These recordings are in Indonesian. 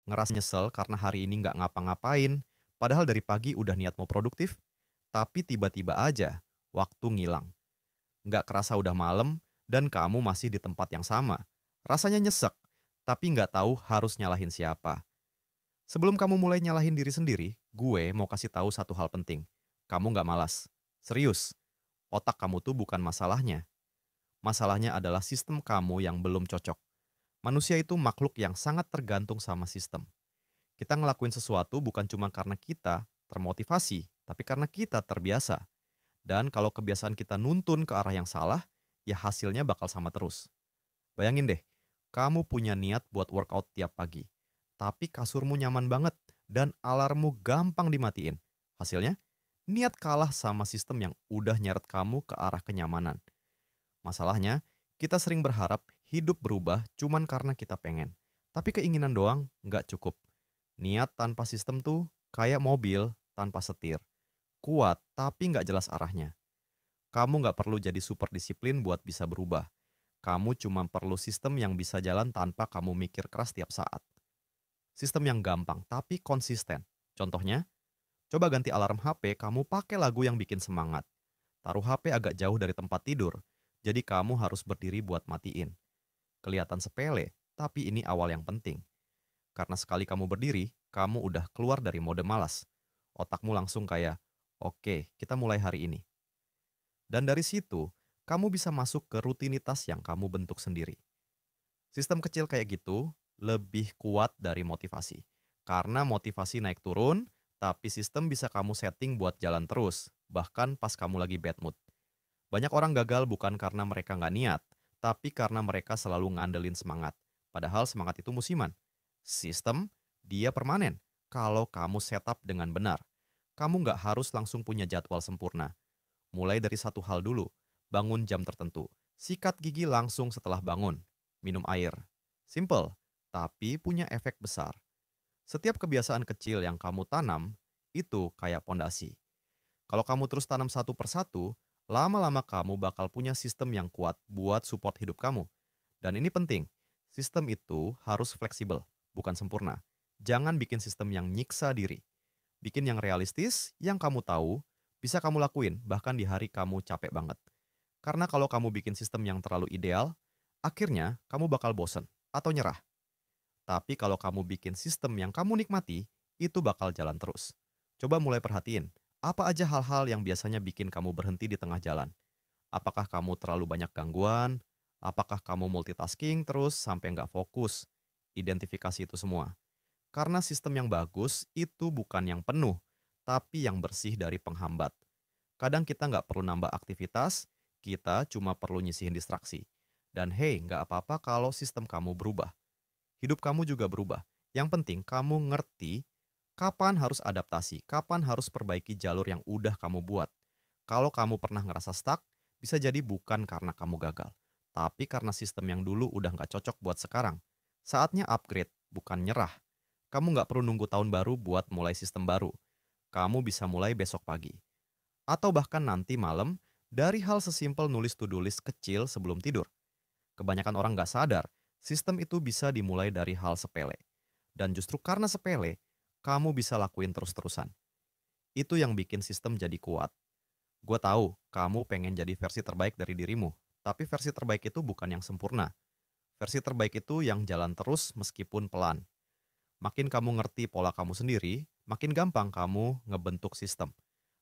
Ngerasa nyesel karena hari ini nggak ngapa-ngapain, padahal dari pagi udah niat mau produktif, tapi tiba-tiba aja waktu ngilang. Nggak kerasa udah malam, dan kamu masih di tempat yang sama. Rasanya nyesek, tapi nggak tahu harus nyalahin siapa. Sebelum kamu mulai nyalahin diri sendiri, gue mau kasih tahu satu hal penting. Kamu nggak malas. Serius, otak kamu tuh bukan masalahnya. Masalahnya adalah sistem kamu yang belum cocok. Manusia itu makhluk yang sangat tergantung sama sistem. Kita ngelakuin sesuatu bukan cuma karena kita termotivasi, tapi karena kita terbiasa. Dan kalau kebiasaan kita nuntun ke arah yang salah, ya hasilnya bakal sama terus. Bayangin deh, kamu punya niat buat workout tiap pagi, tapi kasurmu nyaman banget dan alarmmu gampang dimatiin. Hasilnya, niat kalah sama sistem yang udah nyeret kamu ke arah kenyamanan. Masalahnya, kita sering berharap hidup berubah cuman karena kita pengen. Tapi keinginan doang nggak cukup. Niat tanpa sistem tuh kayak mobil tanpa setir. Kuat tapi nggak jelas arahnya. Kamu nggak perlu jadi super disiplin buat bisa berubah. Kamu cuma perlu sistem yang bisa jalan tanpa kamu mikir keras tiap saat. Sistem yang gampang tapi konsisten. Contohnya, coba ganti alarm HP kamu pakai lagu yang bikin semangat. Taruh HP agak jauh dari tempat tidur, jadi kamu harus berdiri buat matiin. Kelihatan sepele, tapi ini awal yang penting. Karena sekali kamu berdiri, kamu udah keluar dari mode malas. Otakmu langsung kayak, oke, kita mulai hari ini. Dan dari situ, kamu bisa masuk ke rutinitas yang kamu bentuk sendiri. Sistem kecil kayak gitu lebih kuat dari motivasi. Karena motivasi naik turun, tapi sistem bisa kamu setting buat jalan terus, bahkan pas kamu lagi bad mood. Banyak orang gagal bukan karena mereka nggak niat, tapi karena mereka selalu ngandelin semangat. Padahal semangat itu musiman. Sistem, dia permanen. Kalau kamu setup dengan benar, kamu nggak harus langsung punya jadwal sempurna. Mulai dari satu hal dulu, bangun jam tertentu. Sikat gigi langsung setelah bangun. Minum air. Simple, tapi punya efek besar. Setiap kebiasaan kecil yang kamu tanam, itu kayak pondasi. Kalau kamu terus tanam satu persatu, lama-lama kamu bakal punya sistem yang kuat buat support hidup kamu. Dan ini penting, sistem itu harus fleksibel, bukan sempurna. Jangan bikin sistem yang nyiksa diri. Bikin yang realistis, yang kamu tahu, bisa kamu lakuin bahkan di hari kamu capek banget. Karena kalau kamu bikin sistem yang terlalu ideal, akhirnya kamu bakal bosen atau nyerah. Tapi kalau kamu bikin sistem yang kamu nikmati, itu bakal jalan terus. Coba mulai perhatiin, apa aja hal-hal yang biasanya bikin kamu berhenti di tengah jalan? Apakah kamu terlalu banyak gangguan? Apakah kamu multitasking terus sampai nggak fokus? Identifikasi itu semua. Karena sistem yang bagus itu bukan yang penuh, tapi yang bersih dari penghambat. Kadang kita nggak perlu nambah aktivitas, kita cuma perlu nyisihin distraksi. Dan hey, nggak apa-apa kalau sistem kamu berubah. Hidup kamu juga berubah. Yang penting kamu ngerti kapan harus adaptasi, kapan harus perbaiki jalur yang udah kamu buat. Kalau kamu pernah ngerasa stuck, bisa jadi bukan karena kamu gagal, tapi karena sistem yang dulu udah nggak cocok buat sekarang. Saatnya upgrade, bukan nyerah. Kamu nggak perlu nunggu tahun baru buat mulai sistem baru. Kamu bisa mulai besok pagi. Atau bahkan nanti malam dari hal sesimpel nulis to-do list kecil sebelum tidur. Kebanyakan orang nggak sadar, sistem itu bisa dimulai dari hal sepele. Dan justru karena sepele, kamu bisa lakuin terus-terusan. Itu yang bikin sistem jadi kuat. Gue tahu, kamu pengen jadi versi terbaik dari dirimu. Tapi versi terbaik itu bukan yang sempurna. Versi terbaik itu yang jalan terus meskipun pelan. Makin kamu ngerti pola kamu sendiri, makin gampang kamu ngebentuk sistem.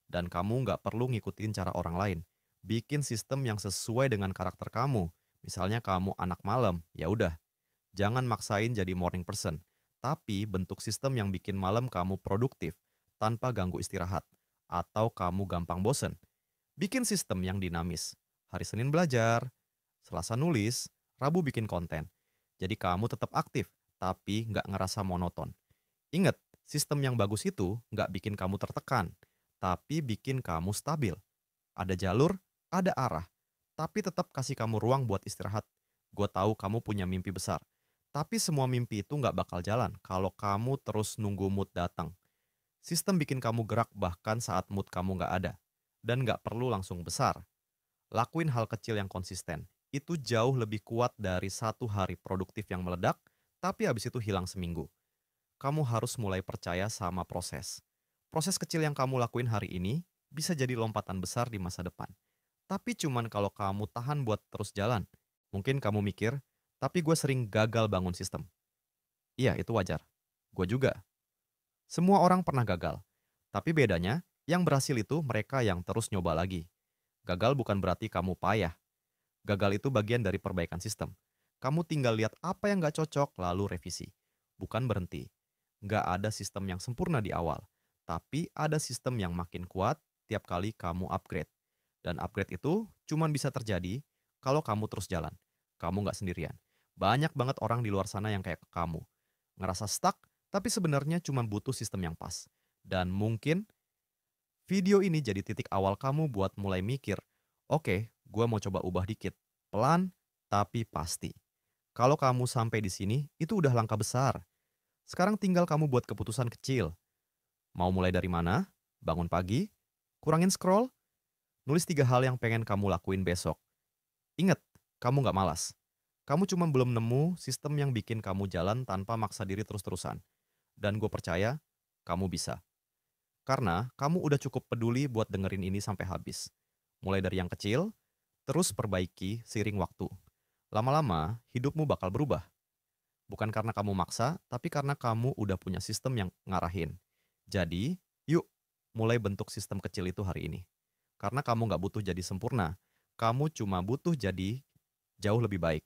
Dan kamu nggak perlu ngikutin cara orang lain. Bikin sistem yang sesuai dengan karakter kamu. Misalnya kamu anak malam, ya udah. Jangan maksain jadi morning person. Tapi bentuk sistem yang bikin malam kamu produktif tanpa ganggu istirahat. Atau kamu gampang bosen. Bikin sistem yang dinamis. Hari Senin belajar, Selasa nulis, Rabu bikin konten. Jadi kamu tetap aktif, tapi nggak ngerasa monoton. Ingat, sistem yang bagus itu nggak bikin kamu tertekan, tapi bikin kamu stabil. Ada jalur, ada arah, tapi tetap kasih kamu ruang buat istirahat. Gue tahu kamu punya mimpi besar, tapi semua mimpi itu nggak bakal jalan kalau kamu terus nunggu mood datang. Sistem bikin kamu gerak bahkan saat mood kamu nggak ada. Dan nggak perlu langsung besar. Lakuin hal kecil yang konsisten. Itu jauh lebih kuat dari satu hari produktif yang meledak, tapi habis itu hilang seminggu. kamu harus mulai percaya sama proses. Proses kecil yang kamu lakuin hari ini bisa jadi lompatan besar di masa depan. Tapi cuman kalau kamu tahan buat terus jalan. Mungkin kamu mikir, tapi gue sering gagal bangun sistem. Iya, itu wajar. Gue juga. Semua orang pernah gagal. Tapi bedanya, yang berhasil itu mereka yang terus nyoba lagi. Gagal bukan berarti kamu payah. Gagal itu bagian dari perbaikan sistem. Kamu tinggal lihat apa yang nggak cocok, lalu revisi. Bukan berhenti. Nggak ada sistem yang sempurna di awal. Tapi ada sistem yang makin kuat tiap kali kamu upgrade. Dan upgrade itu cuma bisa terjadi kalau kamu terus jalan. Kamu nggak sendirian. Banyak banget orang di luar sana yang kayak kamu. Ngerasa stuck, tapi sebenarnya cuma butuh sistem yang pas. Dan mungkin video ini jadi titik awal kamu buat mulai mikir, oke, gue mau coba ubah dikit. Pelan, tapi pasti. Kalau kamu sampai di sini, itu udah langkah besar. Sekarang tinggal kamu buat keputusan kecil. Mau mulai dari mana? Bangun pagi? Kurangin scroll? Nulis 3 hal yang pengen kamu lakuin besok. Ingat, kamu nggak malas. Kamu cuma belum nemu sistem yang bikin kamu jalan tanpa maksa diri terus-terusan. Dan gue percaya, kamu bisa. Karena kamu udah cukup peduli buat dengerin ini sampai habis. Mulai dari yang kecil, terus perbaiki seiring waktu. Lama-lama, hidupmu bakal berubah. Bukan karena kamu maksa, tapi karena kamu udah punya sistem yang ngarahin. Jadi, yuk mulai bentuk sistem kecil itu hari ini. Karena kamu nggak butuh jadi sempurna, kamu cuma butuh jadi jauh lebih baik.